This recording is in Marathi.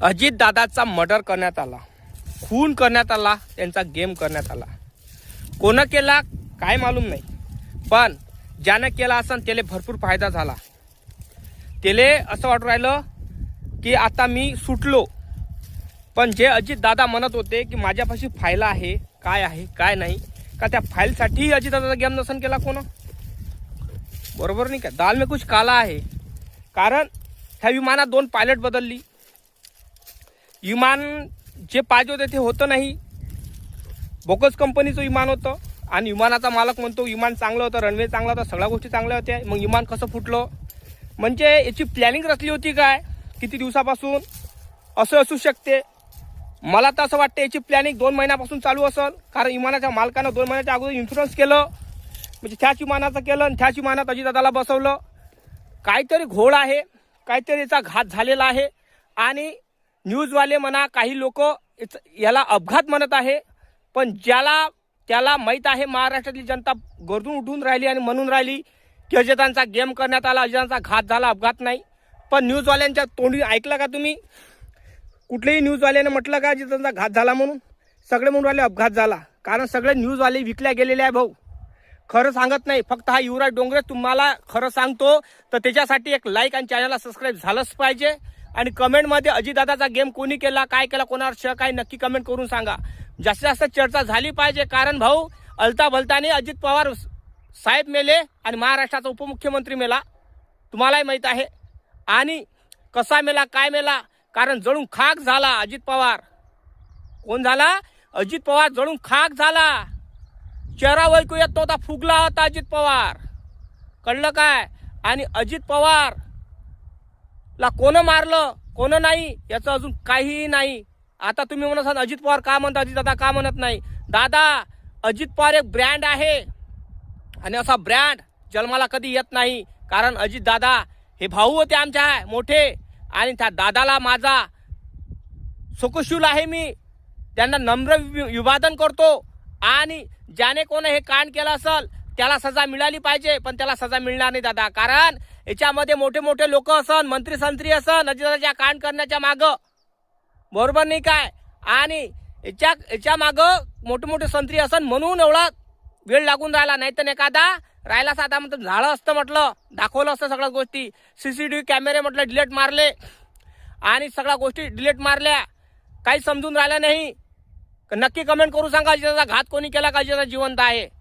अजित दादाचा मर्डर करण्यात आला, खून करण्यात आला, त्यांचा गेम करण्यात आला. कोण केला काय मालूम नाही, पण ज्यानं केला असन त्याला भरपूर फायदा झाला. त्याले असं वाटू राहिलं की आता मी सुटलो. पण जे अजित दादा म्हणत होते की माझ्यापाशी फाईल आहे, काय नाही, का त्या फाईलसाठी अजित दादाचा गेम नसन केला कोण? बरोबर नाही का? दाल में कुछ काला आहे. कारण ह्या विमानात 2 पायलट बदलली. विमान जे पाहिजे होते ते होतं नाही, बोकस कंपनीचं विमान होतं. आणि विमानाचा मालक म्हणतो विमान चांगलं होतं, रनवे चांगला होता, सगळ्या गोष्टी चांगल्या होत्या. मग विमान कसं फुटलं? म्हणजे याची प्लॅनिंग रचली होती काय किती दिवसापासून? असं असू शकते. मला तर असं वाटतं याची प्लॅनिंग 2 महिन्यापासून चालू असेल. कारण विमानाच्या मालकानं 2 महिन्याच्या अगोदर इन्शुरन्स केलं, म्हणजे त्याच विमानाचं केलं आणि त्याच विमानात अजितदादाला बसवलं. काहीतरी घोळ आहे, काहीतरी याचा घात झालेला आहे. आणि न्यूजवाले म्हणा, काही लोक याला अपघात म्हणत आहे, पण त्याला माहीत आहे महाराष्ट्रातली जनता गरजून उठून राहिली आणि म्हणून राहिली की अजितांचा गेम करण्यात आला, अजितांचा घात झाला, अपघात नाही. पण न्यूजवाल्यांच्या तोंडी ऐकलं का तुम्ही? कुठल्याही न्यूजवाल्याने म्हटलं का अजितांचा घात झाला म्हणून? सगळे म्हणून राहिले अपघात झाला. कारण सगळे न्यूजवाले विकल्या गेलेले आहे भाऊ, खरं सांगत नाही. फक्त हा युवराज डोंगरे तुम्हाला खरं सांगतो, तर त्याच्यासाठी एक लाईक आणि चॅनलला सबस्क्राईब झालंच पाहिजे. आणि कमेंटमध्ये अजितदादाचा गेम कोणी केला, काय केला, कोणावर शक आहे नक्की कमेंट करून सांगा. जास्तीत जास्त चर्चा झाली पाहिजे. कारण भाऊ अलता भलताने अजित पवार साहेब मेले आणि महाराष्ट्राचा उपमुख्यमंत्री मेला, तुम्हालाही माहीत आहे. आणि कसा मेला, काय मेला? कारण जळून खाक झाला अजित पवार. कोण झाला? अजित पवार जळून खाक झाला. चेहरा वैकू येत नव्हता, फुगला होता अजित पवार, कळलं काय? आणि अजित पवार ला कोण मारलं, कोण नाही, याचं अजून काहीही नाही. आता तुम्ही म्हणत असाल अजित पवार का म्हणता, अजित दादा का म्हणत नाही? दादा, अजित पवार एक ब्रँड आहे आणि असा ब्रँड जन्माला कधी येत नाही. कारण अजित दादा हे भाऊ होते आमच्या मोठे, आणि त्या दादाला माझा सुखशूल आहे. मी त्यांना नम्र विवादन करतो. आणि ज्याने कोण हे कांड केलं असेल त्याला सजा मिळाली पाहिजे, पण त्याला सजा मिळणार नाही दादा. कारण याच्यामध्ये मोठे मोठे लोक असन, मंत्री संत्री असन अजितदादाच्या कांड करण्याच्या मागं, बरोबर नाही काय? आणि याच्या मागं मोठे मोठे संत्री असन म्हणून एवढा वेळ लागून राहिला. नाही तर एखादा राहिला साधा म्हणतो झालं असतं, म्हटलं दाखवलं असतं सगळ्या गोष्टी. CCTV कॅमेरे म्हटलं डिलीट मारले आणि सगळ्या गोष्टी डिलीट मारल्या. काही समजून राहिलं नाही. नक्की कमेंट करू सांगा अजितदादा घात कोणी केला का अजितदादा जिवंत आहे?